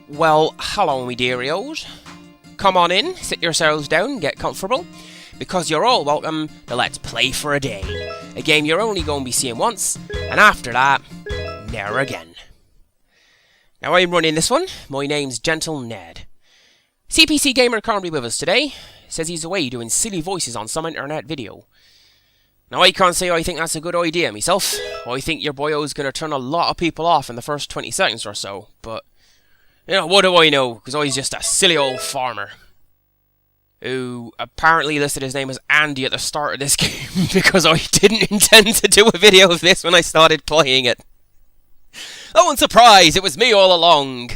Well, hello me dearios. Come on in, sit yourselves down, get comfortable, because you're all welcome to Let's Play for a Day, a game you're only going to be seeing once, and after that, never again. Now I'm running this one, my name's Gentle Ned. CPC Gamer can't be with us today, says he's away doing silly voices on some internet video. Now I can't say I think that's a good idea myself. I think your boyo's going to turn a lot of people off in the first 20 seconds or so, but you know, what do I know, because I was just a silly old farmer who apparently listed his name as Andy at the start of this game because I didn't intend to do a video of this when I started playing it. Oh, and surprise, it was me all along.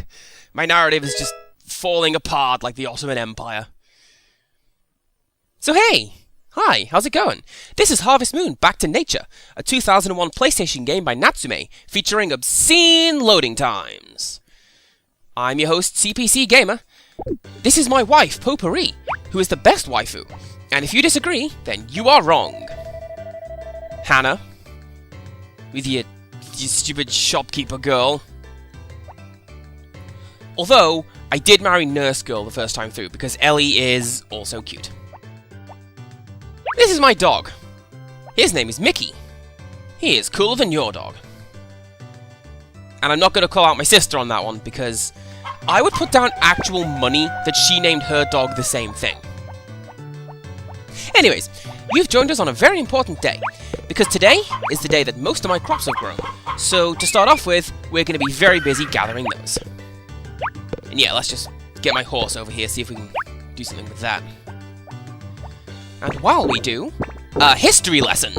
My narrative is just falling apart like the Ottoman Empire. So hey, hi, how's it going? This is Harvest Moon Back to Nature, a 2001 PlayStation game by Natsume, featuring obscene loading times. I'm your host, CPC Gamer. This is my wife, Potpourri, who is the best waifu. And if you disagree, then you are wrong. Hannah, with your stupid shopkeeper girl. Although, I did marry Nurse Girl the first time through, because Ellie is also cute. This is my dog. His name is Mickey. He is cooler than your dog. And I'm not going to call out my sister on that one, because I would put down actual money that she named her dog the same thing. Anyways, you've joined us on a very important day, because today is the day that most of my crops have grown. So, to start off with, we're going to be very busy gathering those. And yeah, let's just get my horse over here, see if we can do something with that. And while we do, a history lesson!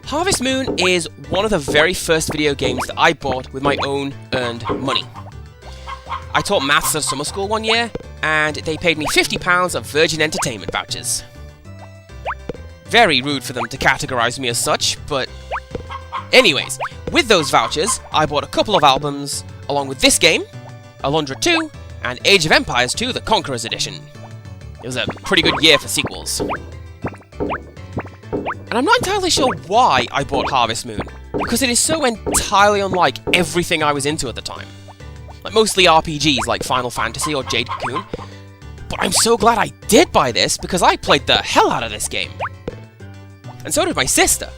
Harvest Moon is one of the very first video games that I bought with my own earned money. I taught maths at summer school one year, and they paid me £50 of Virgin Entertainment vouchers. Very rude for them to categorize me as such, but anyways, with those vouchers, I bought a couple of albums, along with this game, Alundra 2, and Age of Empires 2, The Conqueror's Edition. It was a pretty good year for sequels. And I'm not entirely sure why I bought Harvest Moon, because it is so entirely unlike everything I was into at the time. Like mostly RPGs like Final Fantasy or Jade Cocoon. But I'm so glad I did buy this, because I played the hell out of this game. And so did my sister.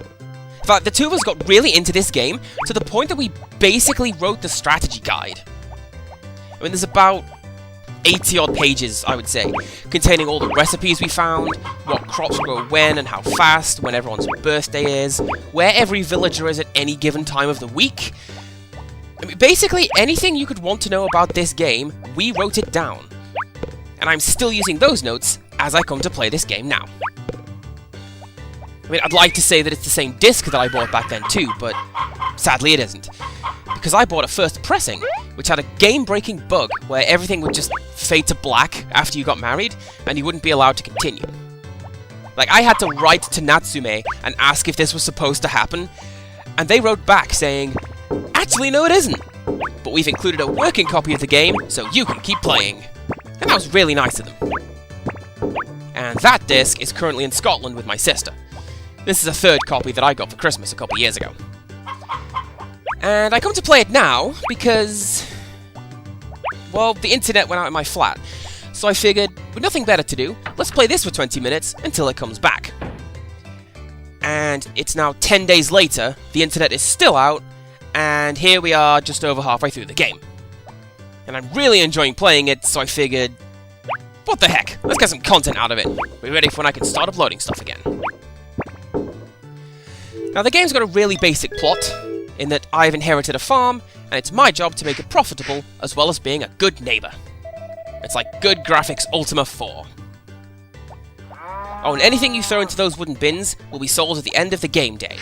In fact, the two of us got really into this game, to the point that we basically wrote the strategy guide. I mean, there's about 80-odd pages, I would say, containing all the recipes we found, what crops grow when and how fast, when everyone's birthday is, where every villager is at any given time of the week. I mean, basically anything you could want to know about this game, we wrote it down. And I'm still using those notes as I come to play this game now. I mean, I'd like to say that it's the same disc that I bought back then too, but sadly it isn't. Because I bought a first pressing, which had a game-breaking bug where everything would just fade to black after you got married, and you wouldn't be allowed to continue. Like, I had to write to Natsume and ask if this was supposed to happen, and they wrote back saying, "Actually, no it isn't, but we've included a working copy of the game, so you can keep playing." And that was really nice of them. And that disc is currently in Scotland with my sister. This is a third copy that I got for Christmas a couple years ago. And I come to play it now because, well, the internet went out in my flat. So I figured, with nothing better to do, let's play this for 20 minutes until it comes back. And it's now 10 days later, the internet is still out, and here we are just over halfway through the game. And I'm really enjoying playing it, so I figured, what the heck, let's get some content out of it. Be ready for when I can start uploading stuff again. Now the game's got a really basic plot, in that I've inherited a farm, and it's my job to make it profitable, as well as being a good neighbour. It's like good graphics Ultima 4. Oh, and anything you throw into those wooden bins will be sold at the end of the game day.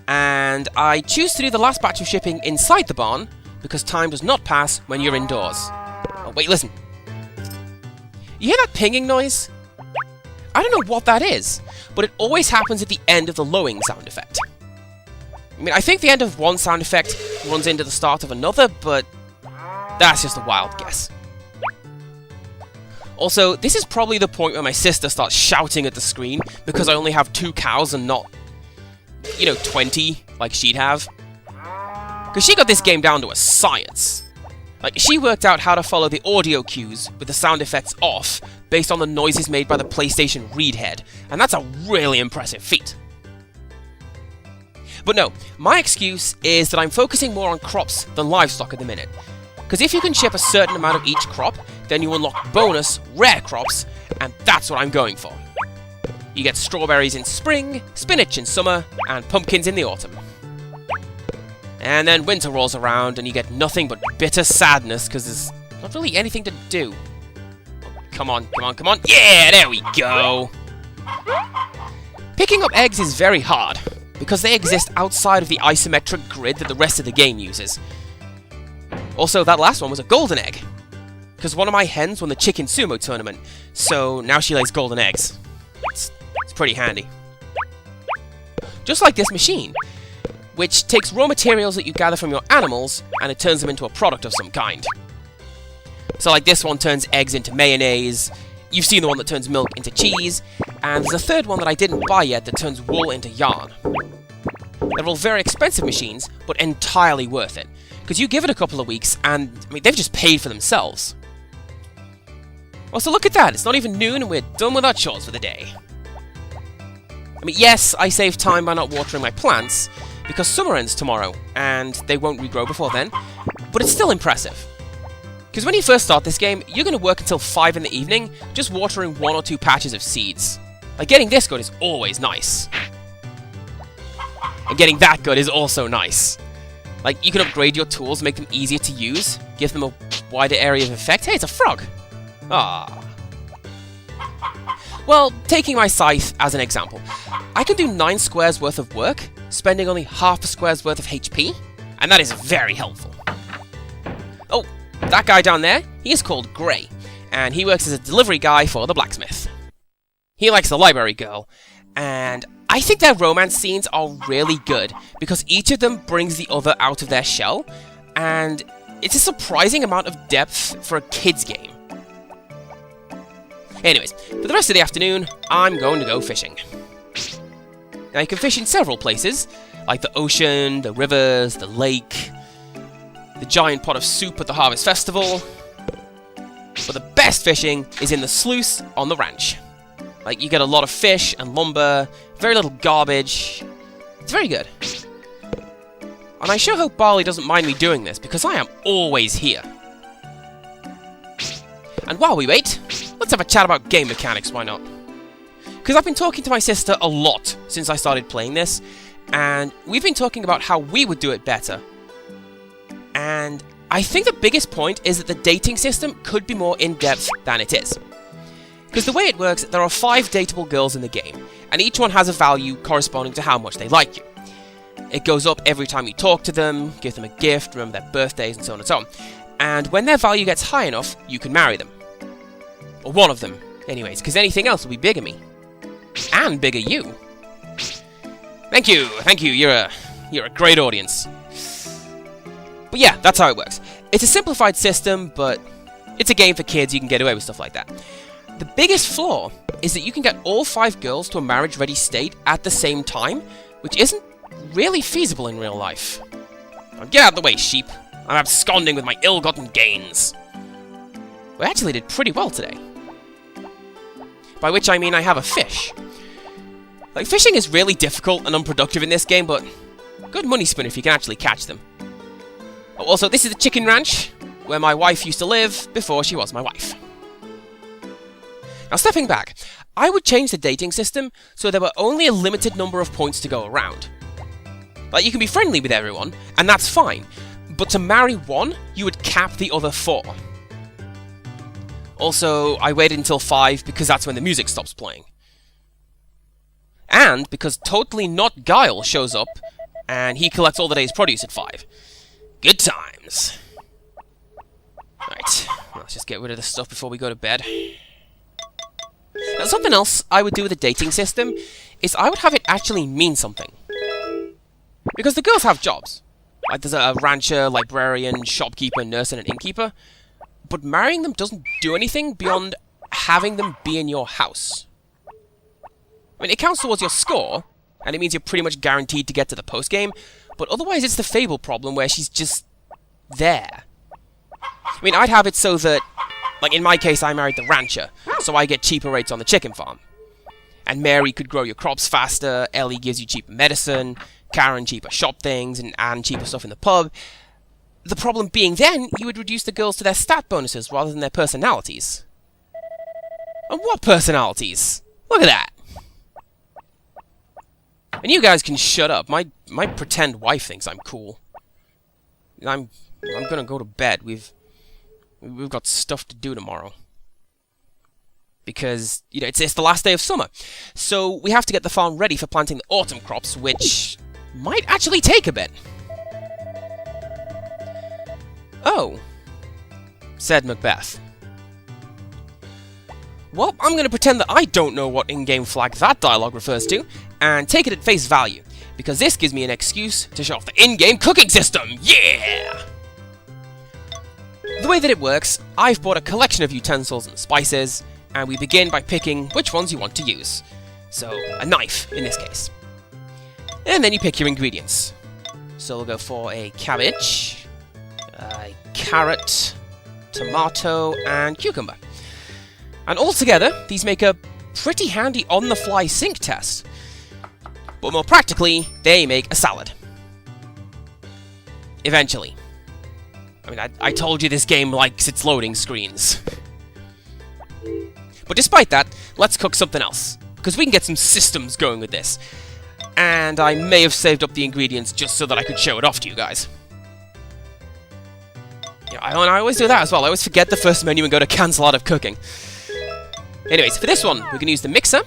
And I choose to do the last batch of shipping inside the barn, because time does not pass when you're indoors. Oh, wait, listen. You hear that pinging noise? I don't know what that is, but it always happens at the end of the lowing sound effect. I mean, I think the end of one sound effect runs into the start of another, but that's just a wild guess. Also, this is probably the point where my sister starts shouting at the screen because I only have 2 cows and not, 20 like she'd have. Because she got this game down to a science. Like, she worked out how to follow the audio cues with the sound effects off based on the noises made by the PlayStation read head, and that's a really impressive feat. But no, my excuse is that I'm focusing more on crops than livestock at the minute. Because if you can ship a certain amount of each crop, then you unlock bonus, rare crops, and that's what I'm going for. You get strawberries in spring, spinach in summer, and pumpkins in the autumn. And then winter rolls around and you get nothing but bitter sadness because there's not really anything to do. Come on, come on, come on. Yeah, there we go! Picking up eggs is very hard, because they exist outside of the isometric grid that the rest of the game uses. Also, that last one was a golden egg, because one of my hens won the chicken sumo tournament, so now she lays golden eggs. It's pretty handy. Just like this machine, which takes raw materials that you gather from your animals, and it turns them into a product of some kind. So like this one turns eggs into mayonnaise, you've seen the one that turns milk into cheese, and there's a third one that I didn't buy yet that turns wool into yarn. They're all very expensive machines, but entirely worth it. Because you give it a couple of weeks, and I mean, they've just paid for themselves. Well, so look at that, it's not even noon and we're done with our chores for the day. I mean, yes, I save time by not watering my plants, because summer ends tomorrow, and they won't regrow before then, but it's still impressive. Because when you first start this game, you're going to work until 5 in the evening, just watering 1 or 2 patches of seeds. Like, getting this good is always nice. And getting that good is also nice. Like, you can upgrade your tools, make them easier to use, give them a wider area of effect. Hey, it's a frog! Ah. Well, taking my scythe as an example, I can do 9 squares worth of work, spending only half a square's worth of HP, and that is very helpful. Oh, that guy down there, he is called Gray, and he works as a delivery guy for the blacksmith. He likes the library girl, and I think their romance scenes are really good, because each of them brings the other out of their shell, and it's a surprising amount of depth for a kid's game. Anyways, for the rest of the afternoon, I'm going to go fishing. Now you can fish in several places, like the ocean, the rivers, the lake, the giant pot of soup at the Harvest Festival, but the best fishing is in the sluice on the ranch. Like, you get a lot of fish and lumber, very little garbage. It's very good. And I sure hope Barley doesn't mind me doing this, because I am always here. And while we wait, let's have a chat about game mechanics, why not? Because I've been talking to my sister a lot since I started playing this, and we've been talking about how we would do it better. And I think the biggest point is that the dating system could be more in-depth than it is. Because the way it works, there are 5 dateable girls in the game, and each one has a value corresponding to how much they like you. It goes up every time you talk to them, give them a gift, remember their birthdays, and so on and so on. And when their value gets high enough, you can marry them. Or one of them, anyways, because anything else will be bigamy. And bigger you. Thank you, you're a great audience. But yeah, that's how it works. It's a simplified system, but it's a game for kids, you can get away with stuff like that. The biggest flaw is that you can get all 5 girls to a marriage-ready state at the same time, which isn't really feasible in real life. Now get out of the way, sheep. I'm absconding with my ill-gotten gains. We actually did pretty well today. By which I mean I have a fish. Like, fishing is really difficult and unproductive in this game, but good money spin if you can actually catch them. Oh, also, this is the chicken ranch, where my wife used to live before she was my wife. Now, stepping back, I would change the dating system so there were only a limited number of points to go around. Like, you can be friendly with everyone, and that's fine, but to marry one, you would cap the other 4. Also, I waited until 5 because that's when the music stops playing. And because Totally Not Guile shows up, and he collects all the day's produce at 5. Good times. Right, let's just get rid of this stuff before we go to bed. Now, something else I would do with a dating system is I would have it actually mean something. Because the girls have jobs. Like, there's a rancher, librarian, shopkeeper, nurse, and an innkeeper. But marrying them doesn't do anything beyond having them be in your house. I mean, it counts towards your score, and it means you're pretty much guaranteed to get to the postgame, but otherwise it's the Fable problem where she's just there. I mean, I'd have it so that, like in my case, I married the rancher, so I get cheaper rates on the chicken farm. And Mary could grow your crops faster, Ellie gives you cheaper medicine, Karen cheaper shop things, and Anne cheaper stuff in the pub. The problem being then, you would reduce the girls to their stat bonuses rather than their personalities. And what personalities? Look at that! And you guys can shut up. My pretend wife thinks I'm cool. I'm gonna go to bed. We've got stuff to do tomorrow. Because, you know, it's the last day of summer. So we have to get the farm ready for planting the autumn crops, which might actually take a bit. Oh, said Macbeth. Well, I'm going to pretend that I don't know what in-game flag that dialogue refers to, and take it at face value, because this gives me an excuse to show off the in-game cooking system! Yeah! The way that it works, I've bought a collection of utensils and spices, and we begin by picking which ones you want to use. So, a knife, in this case. And then you pick your ingredients. So we'll go for a cabbage, a carrot, tomato, and cucumber. And altogether, these make a pretty handy on-the-fly sync test. But more practically, they make a salad. Eventually. I mean, I told you this game likes its loading screens. But despite that, let's cook something else, because we can get some systems going with this. And I may have saved up the ingredients just so that I could show it off to you guys. Yeah, I always do that as well. I always forget the first menu and go to cancel out of cooking. Anyways, for this one, we can use the mixer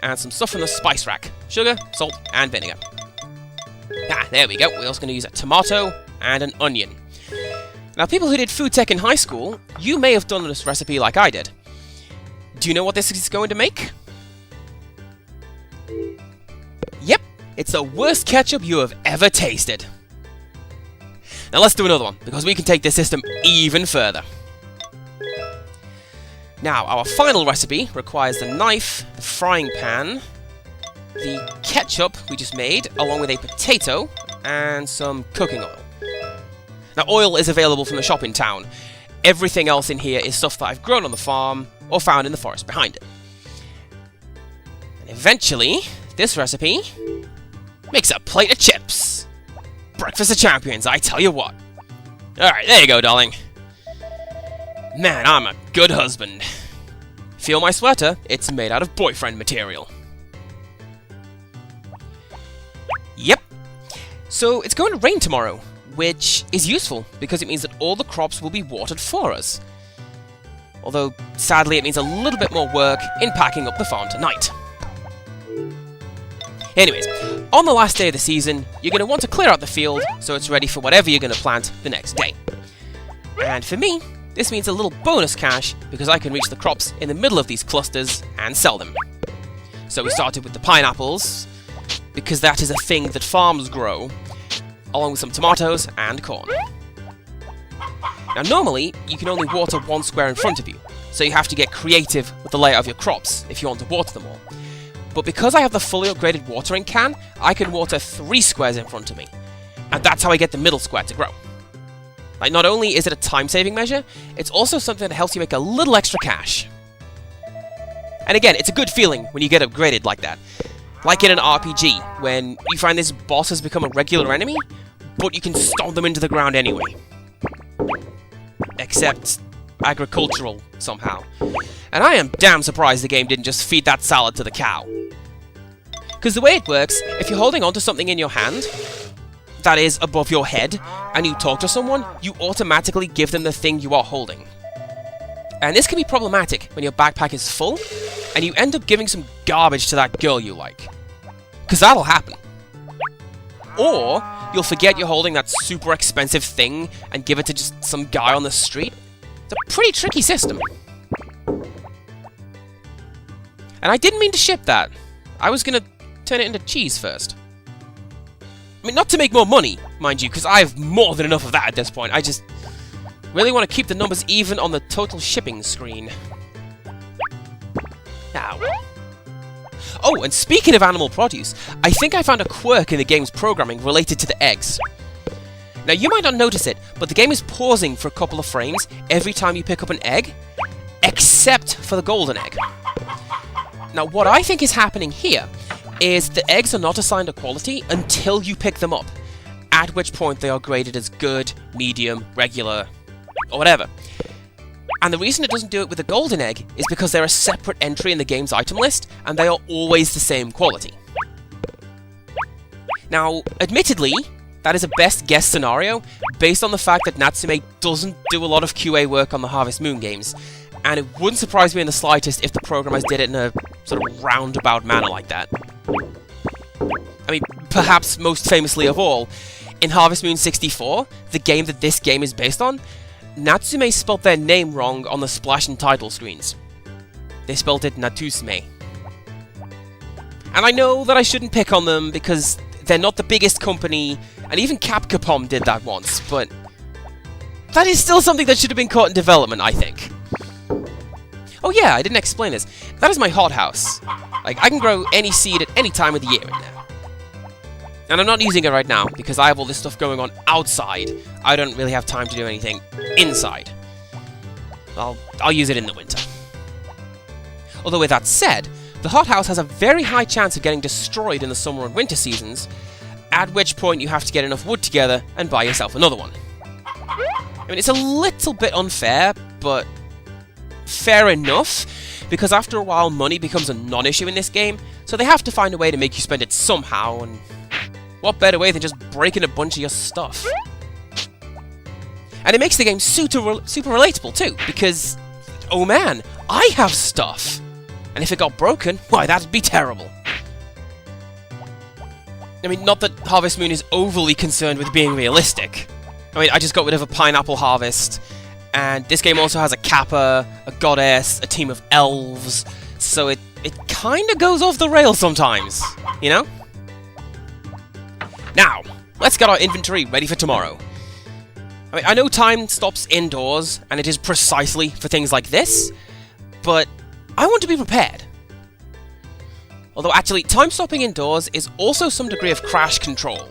and some stuff from the spice rack. Sugar, salt, and vinegar. Ah, there we go. We're also going to use a tomato and an onion. Now, people who did food tech in high school, you may have done this recipe like I did. Do you know what this is going to make? Yep, it's the worst ketchup you have ever tasted. Now let's do another one, because we can take this system even further. Now, our final recipe requires the knife, the frying pan, the ketchup we just made, along with a potato, and some cooking oil. Now, oil is available from the shop in town. Everything else in here is stuff that I've grown on the farm, or found in the forest behind it. And eventually, this recipe makes a plate of chips. Breakfast of champions, I tell you what. Alright, there you go, darling. Man, I'm a good husband. Feel my sweater? It's made out of boyfriend material. Yep. So, it's going to rain tomorrow, which is useful, because it means that all the crops will be watered for us. Although, sadly, it means a little bit more work in packing up the farm tonight. Anyways, on the last day of the season, you're going to want to clear out the field so it's ready for whatever you're going to plant the next day. And for me, this means a little bonus cash because I can reach the crops in the middle of these clusters and sell them. So we started with the pineapples, because that is a thing that farms grow, along with some tomatoes and corn. Now normally, you can only water one square in front of you, so you have to get creative with the layout of your crops if you want to water them all. But because I have the fully upgraded watering can, I can water 3 squares in front of me. And that's how I get the middle square to grow. Like, not only is it a time-saving measure, it's also something that helps you make a little extra cash. And again, it's a good feeling when you get upgraded like that. Like in an RPG, when you find this boss has become a regular enemy, but you can stomp them into the ground anyway. Except agricultural, somehow. And I am damn surprised the game didn't just feed that salad to the cow. Because the way it works, if you're holding onto something in your hand, that is above your head, and you talk to someone, you automatically give them the thing you are holding. And this can be problematic when your backpack is full, and you end up giving some garbage to that girl you like. Because that'll happen. Or, you'll forget you're holding that super expensive thing and give it to just some guy on the street. It's a pretty tricky system. And I didn't mean to ship that. I was gonna turn it into cheese first. I mean, not to make more money, mind you, because I have more than enough of that at this point. I just really want to keep the numbers even on the total shipping screen. Now. Oh, and speaking of animal produce, I think I found a quirk in the game's programming related to the eggs. Now, you might not notice it, but the game is pausing for a couple of frames every time you pick up an egg, except for the golden egg. Now, what I think is happening here is the eggs are not assigned a quality until you pick them up, at which point they are graded as good, medium, regular, or whatever. And the reason it doesn't do it with the golden egg is because they're a separate entry in the game's item list, and they are always the same quality. Now, admittedly, that is a best guess scenario, based on the fact that Natsume doesn't do a lot of QA work on the Harvest Moon games, and it wouldn't surprise me in the slightest if the programmers did it in a sort of roundabout manner like that. I mean, perhaps most famously of all, in Harvest Moon 64, the game that this game is based on, Natsume spelled their name wrong on the splash and title screens. They spelled it Natusme. And I know that I shouldn't pick on them because they're not the biggest company, and even Capcom did that once, but that is still something that should have been caught in development, I think. Oh yeah, I didn't explain this. That is my hothouse. Like, I can grow any seed at any time of the year in there. And I'm not using it right now, because I have all this stuff going on outside. I don't really have time to do anything inside. I'll use it in the winter. Although with that said, the hothouse has a very high chance of getting destroyed in the summer and winter seasons, at which point you have to get enough wood together and buy yourself another one. I mean, it's a little bit unfair, but fair enough, because after a while money becomes a non-issue in this game, so they have to find a way to make you spend it somehow, and what better way than just breaking a bunch of your stuff? And it makes the game super relatable too, because, oh man, I have stuff! And if it got broken, why, that'd be terrible. I mean, not that Harvest Moon is overly concerned with being realistic. I mean, I just got rid of a pineapple harvest, and this game also has a kappa, a goddess, a team of elves, so it kinda goes off the rails sometimes, you know? Now, let's get our inventory ready for tomorrow. I mean, I know time stops indoors, and it is precisely for things like this, but I want to be prepared. Although actually, time stopping indoors is also some degree of crash control.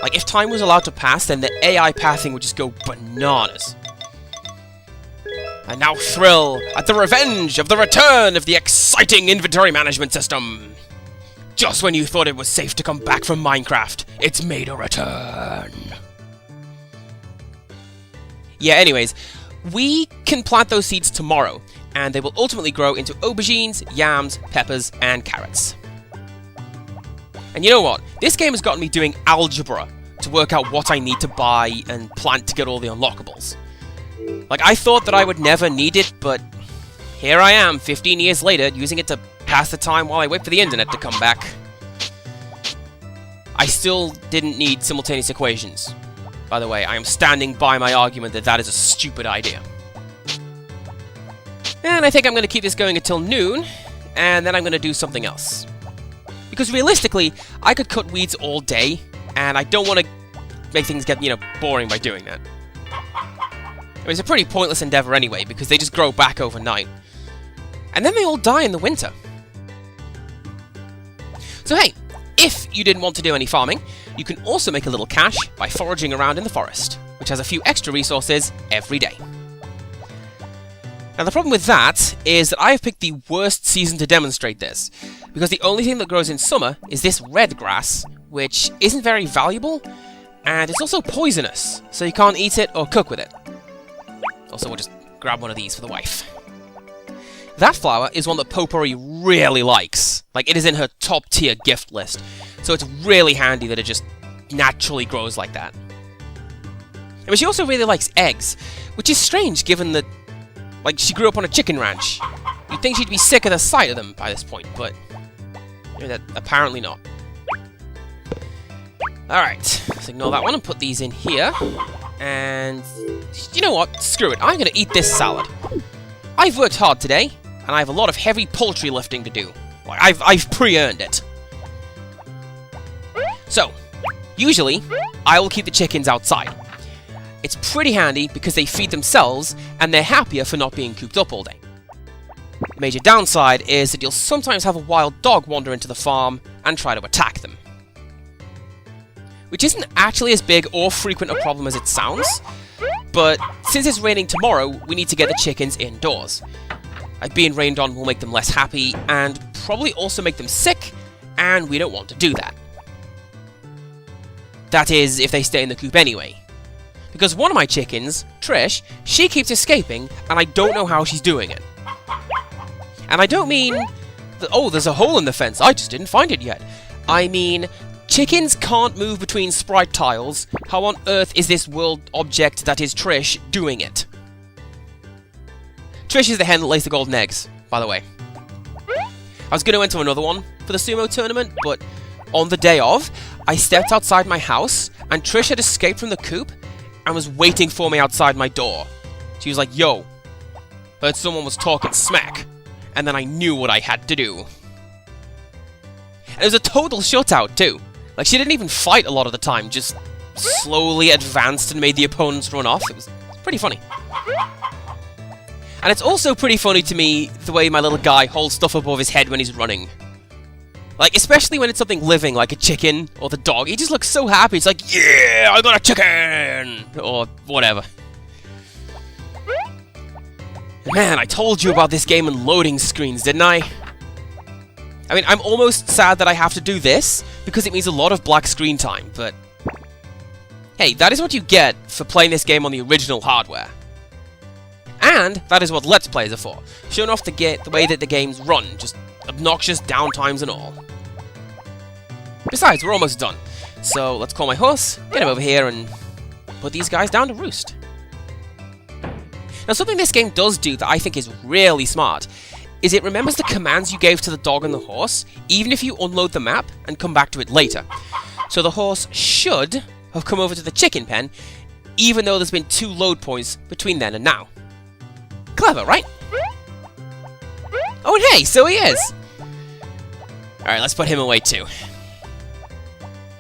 Like, if time was allowed to pass, then the AI pathing would just go bananas. And now thrill at the revenge of the return of the exciting inventory management system. Just when you thought it was safe to come back from Minecraft, it's made a return. Yeah, anyways, we can plant those seeds tomorrow, and they will ultimately grow into aubergines, yams, peppers, and carrots. And you know what? This game has gotten me doing algebra to work out what I need to buy and plant to get all the unlockables. Like, I thought that I would never need it, but here I am, 15 years later, using it to pass the time while I wait for the internet to come back. I still didn't need simultaneous equations. By the way, I am standing by my argument that that is a stupid idea. And I think I'm going to keep this going until noon, and then I'm going to do something else. Because realistically, I could cut weeds all day, and I don't want to make things get, boring by doing that. I mean, it's a pretty pointless endeavor anyway, because they just grow back overnight. And then they all die in the winter. So hey, if you didn't want to do any farming, you can also make a little cash by foraging around in the forest, which has a few extra resources every day. Now the problem with that is that I have picked the worst season to demonstrate this, because the only thing that grows in summer is this red grass, which isn't very valuable, and it's also poisonous, so you can't eat it or cook with it. Also, we'll just grab one of these for the wife. That flower is one that Potpourri really likes. Like, it is in her top tier gift list, so it's really handy that it just naturally grows like that. I mean, she also really likes eggs, which is strange given that, like, she grew up on a chicken ranch. You'd think she'd be sick of the sight of them by this point, but apparently not. Alright, so ignore that one and put these in here. And you know what? Screw it. I'm going to eat this salad. I've worked hard today, and I have a lot of heavy poultry lifting to do. Like, I've pre-earned it. So, usually, I will keep the chickens outside. It's pretty handy because they feed themselves, and they're happier for not being cooped up all day. The major downside is that you'll sometimes have a wild dog wander into the farm and try to attack them. which isn't actually as big or frequent a problem as it sounds, but since it's raining tomorrow, we need to get the chickens indoors. Being rained on will make them less happy, and probably also make them sick, and we don't want to do that. That is, if they stay in the coop anyway. Because one of my chickens, Trish, she keeps escaping, and I don't know how she's doing it. And I don't mean that, oh, there's a hole in the fence, I just didn't find it yet. I mean, chickens can't move between sprite tiles. How on earth is this world object that is Trish doing it? Trish is the hen that lays the golden eggs, by the way. I was going to enter another one for the sumo tournament, but on the day of, I stepped outside my house, and Trish had escaped from the coop and was waiting for me outside my door. She was like, yo, heard someone was talking smack, and then I knew what I had to do. And it was a total shutout, too. Like, she didn't even fight a lot of the time, just slowly advanced and made the opponents run off. It was pretty funny. And it's also pretty funny to me the way my little guy holds stuff above his head when he's running. Like, especially when it's something living, like a chicken or the dog. He just looks so happy. It's like, yeah, I got a chicken! Or whatever. Man, I told you about this game and loading screens, didn't I? I mean, I'm almost sad that I have to do this, because it means a lot of black screen time, but... hey, that is what you get for playing this game on the original hardware. And that is what Let's Plays are for, showing off the way that the games run, just obnoxious downtimes and all. Besides, we're almost done, so let's call my horse, get him over here, and put these guys down to roost. Now, something this game does do that I think is really smart is it remembers the commands you gave to the dog and the horse, even if you unload the map and come back to it later. So the horse should have come over to the chicken pen, even though there's been 2 load points between then and now. Clever, right? Oh, and hey, so he is! Alright, let's put him away too.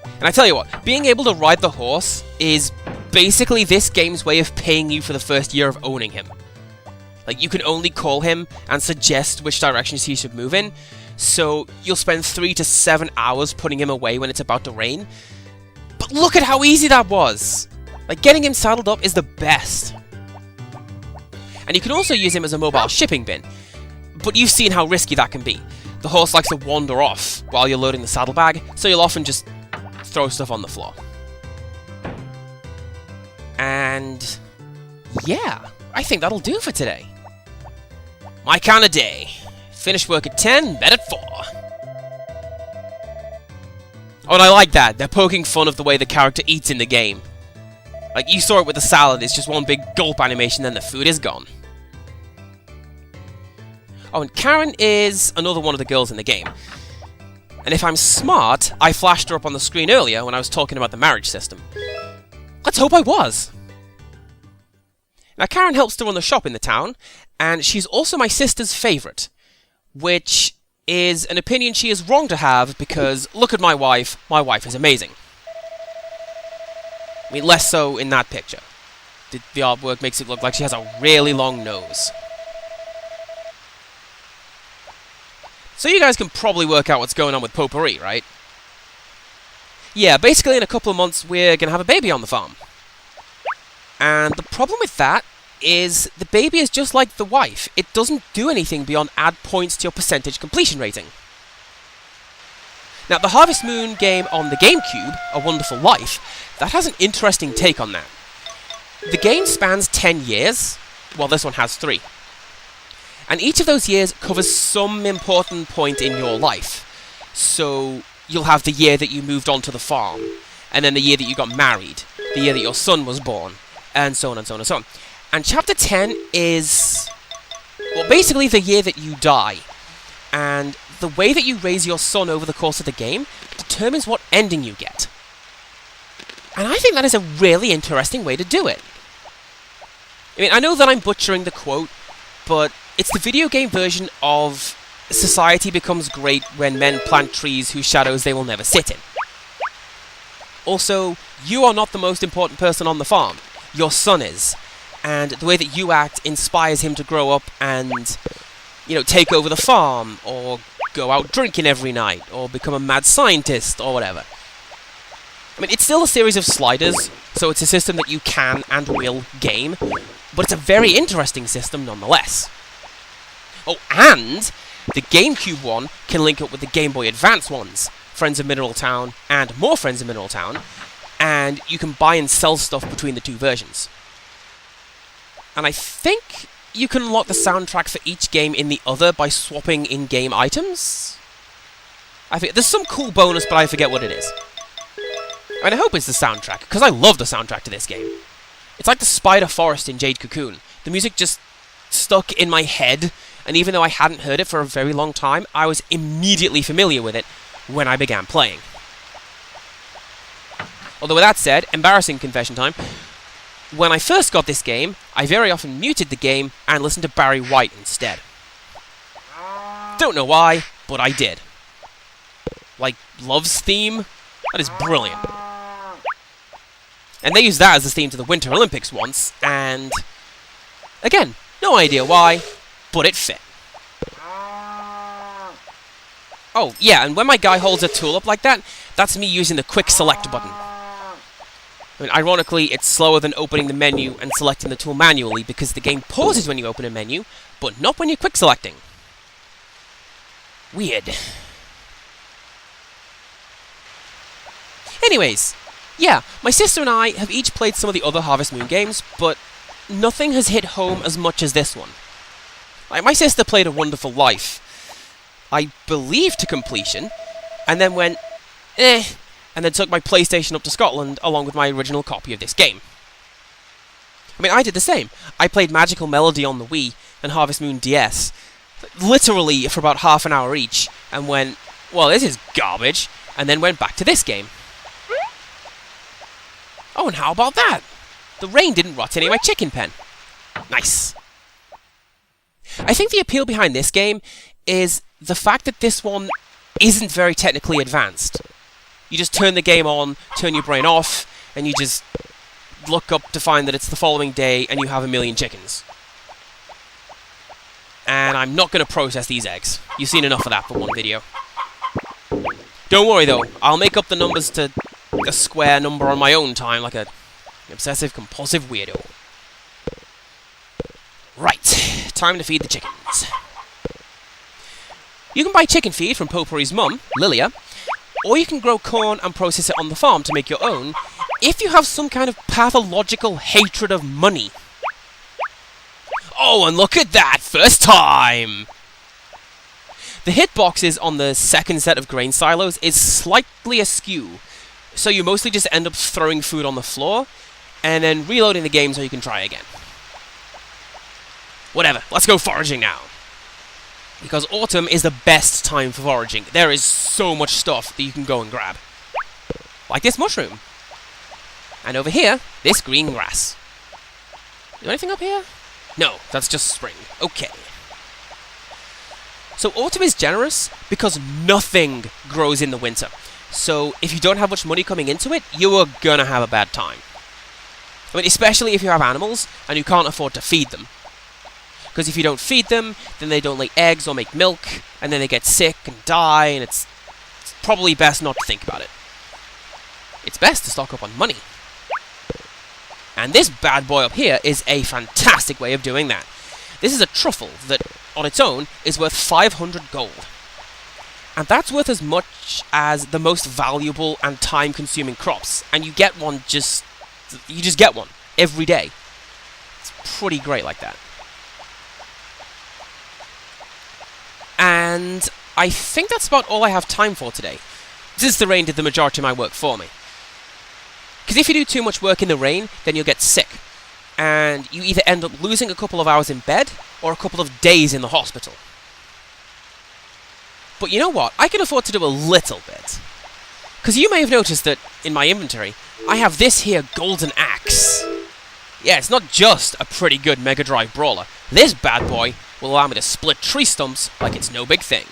And I tell you what, being able to ride the horse is basically this game's way of paying you for the first year of owning him. Like, you can only call him and suggest which directions he should move in, so you'll spend 3 to 7 hours putting him away when it's about to rain. But look at how easy that was! Like, getting him saddled up is the best. And you can also use him as a mobile shipping bin, but you've seen how risky that can be. The horse likes to wander off while you're loading the saddlebag, so you'll often just throw stuff on the floor. And yeah, I think that'll do for today. My kind of day. Finish work at 10, bed at 4. Oh, and I like that. They're poking fun of the way the character eats in the game. Like, you saw it with the salad, it's just one big gulp animation, then the food is gone. Oh, and Karen is another one of the girls in the game. And if I'm smart, I flashed her up on the screen earlier when I was talking about the marriage system. Let's hope I was! Now, Karen helps to run the shop in the town, and she's also my sister's favourite, which is an opinion she is wrong to have because, look at my wife is amazing. I mean, less so in that picture. The artwork makes it look like she has a really long nose. So you guys can probably work out what's going on with Potpourri, right? Yeah, basically in a couple of months we're going to have a baby on the farm. And the problem with that is the baby is just like the wife. It doesn't do anything beyond add points to your percentage completion rating. Now, the Harvest Moon game on the GameCube, A Wonderful Life, that has an interesting take on that. The game spans 10 years, while this one has 3. And each of those years covers some important point in your life. So, you'll have the year that you moved onto the farm, and then the year that you got married, the year that your son was born, and so on and so on and so on. And Chapter 10 is, well, basically the year that you die. And the way that you raise your son over the course of the game determines what ending you get. And I think that is a really interesting way to do it. I mean, I know that I'm butchering the quote, but it's the video game version of society becomes great when men plant trees whose shadows they will never sit in. Also, you are not the most important person on the farm. Your son is. And the way that you act inspires him to grow up and, you know, take over the farm, or go out drinking every night, or become a mad scientist, or whatever. I mean, it's still a series of sliders, so it's a system that you can and will game, but it's a very interesting system nonetheless. Oh, and the GameCube one can link up with the Game Boy Advance ones, Friends of Mineral Town and more Friends of Mineral Town, and you can buy and sell stuff between the two versions. And I think you can unlock the soundtrack for each game in the other by swapping in-game items? I think there's some cool bonus, but I forget what it is. I mean, I hope it's the soundtrack, because I love the soundtrack to this game. It's like the Spider Forest in Jade Cocoon. The music just stuck in my head, and even though I hadn't heard it for a very long time, I was immediately familiar with it when I began playing. Although with that said, embarrassing confession time, when I first got this game, I very often muted the game and listened to Barry White instead. Don't know why, but I did. Like, Love's theme? That is brilliant. And they used that as the theme to the Winter Olympics once, and... again, no idea why, but it fit. Oh, yeah, and when my guy holds a tool up like that, that's me using the quick select button. I mean, ironically, it's slower than opening the menu and selecting the tool manually, because the game pauses when you open a menu, but not when you're quick selecting. Weird. Anyways, yeah, my sister and I have each played some of the other Harvest Moon games, but nothing has hit home as much as this one. Like, my sister played A Wonderful Life, I believe to completion, and then went, and then took my PlayStation up to Scotland along with my original copy of this game. I mean, I did the same. I played Magical Melody on the Wii and Harvest Moon DS, literally for about half an hour each, and went, well, this is garbage, and then went back to this game. Oh, and how about that? The rain didn't rot any of my chicken pen. Nice. I think the appeal behind this game is the fact that this one isn't very technically advanced. You just turn the game on, turn your brain off, and you just look up to find that it's the following day and you have a million chickens. And I'm not going to process these eggs. You've seen enough of that for one video. Don't worry though, I'll make up the numbers to a square number on my own time like an obsessive-compulsive weirdo. Right, time to feed the chickens. You can buy chicken feed from Potpourri's mum, Lilia, or you can grow corn and process it on the farm to make your own, if you have some kind of pathological hatred of money. Oh, and look at that! First time! The hitboxes on the second set of grain silos is slightly askew, so you mostly just end up throwing food on the floor, and then reloading the game so you can try again. Whatever, let's go foraging now. Because autumn is the best time for foraging. There is so much stuff that you can go and grab. Like this mushroom. And over here, this green grass. Is there anything up here? No, that's just spring. Okay. So autumn is generous because nothing grows in the winter. So if you don't have much money coming into it, you are gonna have a bad time. I mean, especially if you have animals and you can't afford to feed them. Because if you don't feed them, then they don't lay eggs or make milk, and then they get sick and die, and it's probably best not to think about it. It's best to stock up on money. And this bad boy up here is a fantastic way of doing that. This is a truffle that, on its own, is worth 500 gold. And that's worth as much as the most valuable and time-consuming crops, and you get one you just get one every day. It's pretty great like that. And I think that's about all I have time for today, since the rain did the majority of my work for me. Because if you do too much work in the rain, then you'll get sick, and you either end up losing a couple of hours in bed, or a couple of days in the hospital. But you know what? I can afford to do a little bit. Because you may have noticed that, in my inventory, I have this here golden axe. Yeah, it's not just a pretty good Mega Drive brawler. This bad boy will allow me to split tree stumps like it's no big thing.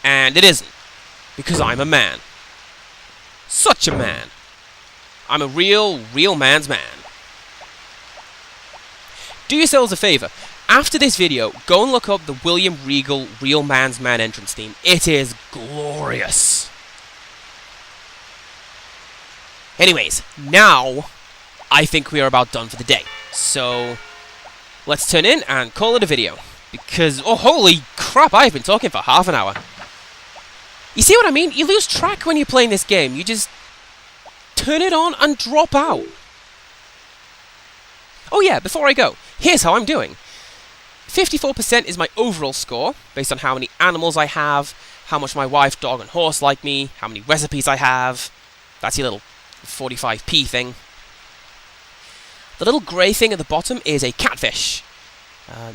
And it isn't. Because I'm a man. Such a man. I'm a real man's man. Do yourselves a favor. After this video, go and look up the William Regal Real Man's Man entrance theme. It is glorious. Anyways, now I think we are about done for the day. So let's turn in and call it a video. Because, oh holy crap, I've been talking for half an hour. You see what I mean? You lose track when you're playing this game. You just turn it on and drop out. Oh yeah, before I go, here's how I'm doing. 54% is my overall score, based on how many animals I have, how much my wife, dog, and horse like me, how many recipes I have. That's your little 45p thing. The little grey thing at the bottom is a catfish.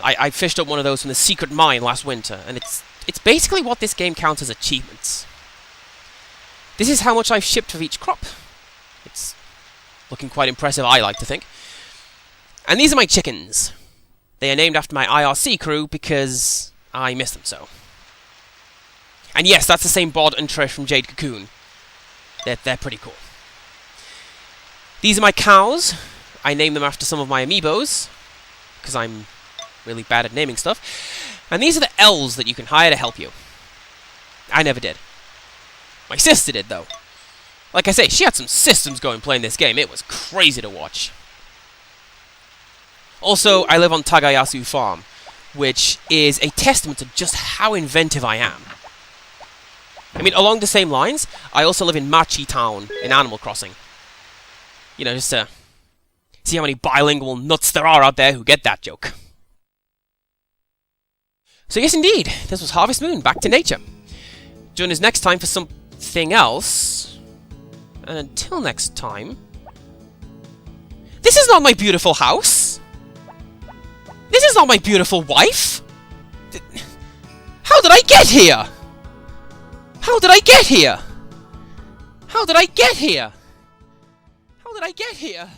I fished up one of those from the secret mine last winter, and it's basically what this game counts as achievements. This is how much I've shipped of each crop. It's looking quite impressive, I like to think. And these are my chickens. They are named after my IRC crew because I miss them so. And yes, that's the same Bod and Trish from Jade Cocoon. They're pretty cool. These are my cows. I named them after some of my amiibos, because I'm really bad at naming stuff. And these are the elves that you can hire to help you. I never did. My sister did, though. Like I say, she had some systems going playing this game. It was crazy to watch. Also, I live on Tagayasu Farm, which is a testament to just how inventive I am. I mean, along the same lines, I also live in Machi Town in Animal Crossing. You know, just to see how many bilingual nuts there are out there who get that joke. So yes, indeed, this was Harvest Moon, back to nature. Join us next time for something else. And until next time... This is not my beautiful house! This is not my beautiful wife! How did I get here? How did I get here? How did I get here? How did I get here?